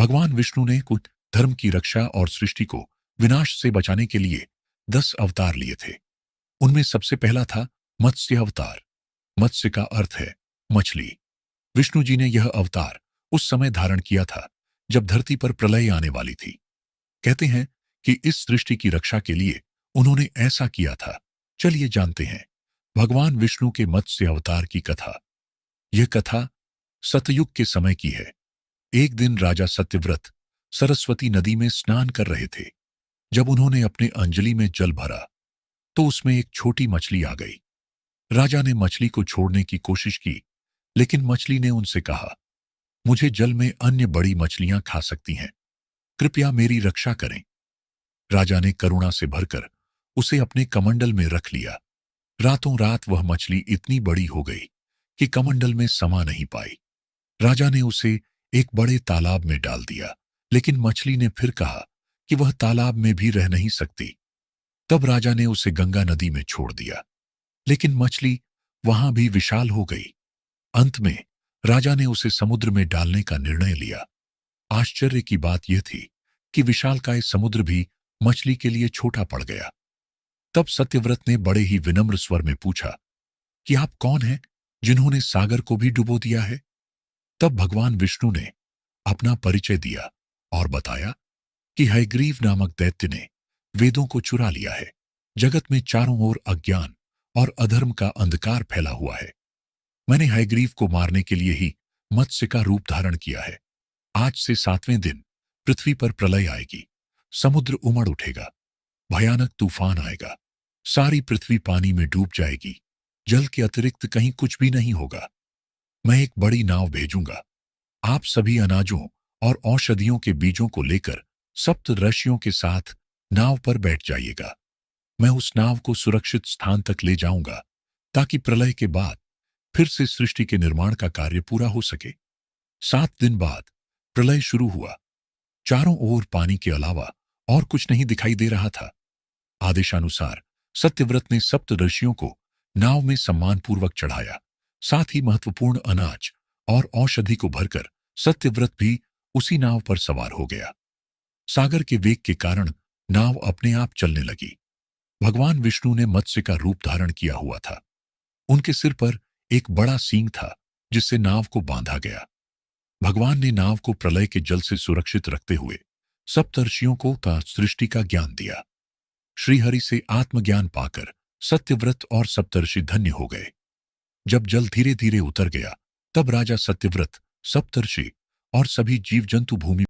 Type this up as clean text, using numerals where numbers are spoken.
भगवान विष्णु ने कुछ धर्म की रक्षा और सृष्टि को विनाश से बचाने के लिए 10 अवतार लिए थे। उनमें सबसे पहला था मत्स्य अवतार। मत्स्य का अर्थ है मछली। विष्णु जी ने यह अवतार उस समय धारण किया था जब धरती पर प्रलय आने वाली थी। कहते हैं कि इस सृष्टि की रक्षा के लिए उन्होंने ऐसा किया था। चलिए जानते हैं भगवान विष्णु के मत्स्य अवतार की कथा। यह कथा सतयुग के समय की है। एक दिन राजा सत्यव्रत सरस्वती नदी में स्नान कर रहे थे। जब उन्होंने अपने अंजलि में जल भरा तो उसमें एक छोटी मछली आ गई। राजा ने मछली को छोड़ने की कोशिश की, लेकिन मछली ने उनसे कहा, मुझे जल में अन्य बड़ी मछलियां खा सकती हैं, कृपया मेरी रक्षा करें। राजा ने करुणा से भरकर उसे अपने कमंडल में रख लिया। रातों रात वह मछली इतनी बड़ी हो गई कि कमंडल में समा नहीं पाई। राजा ने उसे एक बड़े तालाब में डाल दिया, लेकिन मछली ने फिर कहा कि वह तालाब में भी रह नहीं सकती। तब राजा ने उसे गंगा नदी में छोड़ दिया, लेकिन मछली वहां भी विशाल हो गई। अंत में राजा ने उसे समुद्र में डालने का निर्णय लिया। आश्चर्य की बात यह थी कि विशालकाय समुद्र भी मछली के लिए छोटा पड़ गया। तब सत्यव्रत ने बड़े ही विनम्र स्वर में पूछा कि आप कौन हैं जिन्होंने सागर को भी डुबो दिया है? तब भगवान विष्णु ने अपना परिचय दिया और बताया कि हयग्रीव नामक दैत्य ने वेदों को चुरा लिया है। जगत में चारों ओर अज्ञान और अधर्म का अंधकार फैला हुआ है। मैंने हयग्रीव को मारने के लिए ही मत्स्य का रूप धारण किया है। आज से 7वें दिन पृथ्वी पर प्रलय आएगी। समुद्र उमड़ उठेगा, भयानक तूफान आएगा, सारी पृथ्वी पानी में डूब जाएगी। जल के अतिरिक्त कहीं कुछ भी नहीं होगा। मैं एक बड़ी नाव भेजूंगा। आप सभी अनाजों और औषधियों के बीजों को लेकर सप्त ऋषियों के साथ नाव पर बैठ जाइएगा। मैं उस नाव को सुरक्षित स्थान तक ले जाऊंगा ताकि प्रलय के बाद फिर से सृष्टि के निर्माण का कार्य पूरा हो सके। 7 दिन बाद प्रलय शुरू हुआ। चारों ओर पानी के अलावा और कुछ नहीं दिखाई दे रहा था। आदेशानुसार सत्यव्रत ने सप्त ऋषियों को नाव में सम्मानपूर्वक चढ़ाया। साथ ही महत्वपूर्ण अनाज और औषधि को भरकर सत्यव्रत भी उसी नाव पर सवार हो गया। सागर के वेग के कारण नाव अपने आप चलने लगी। भगवान विष्णु ने मत्स्य का रूप धारण किया हुआ था। उनके सिर पर एक बड़ा सींग था जिससे नाव को बांधा गया। भगवान ने नाव को प्रलय के जल से सुरक्षित रखते हुए सप्तर्षियों को सृष्टि का ज्ञान दिया। श्रीहरि से आत्मज्ञान पाकर सत्यव्रत और सप्तर्षि धन्य हो गए। जब जल धीरे धीरे उतर गया, तब राजा सत्यव्रत, सप्तर्षि और सभी जीव जंतु भूमि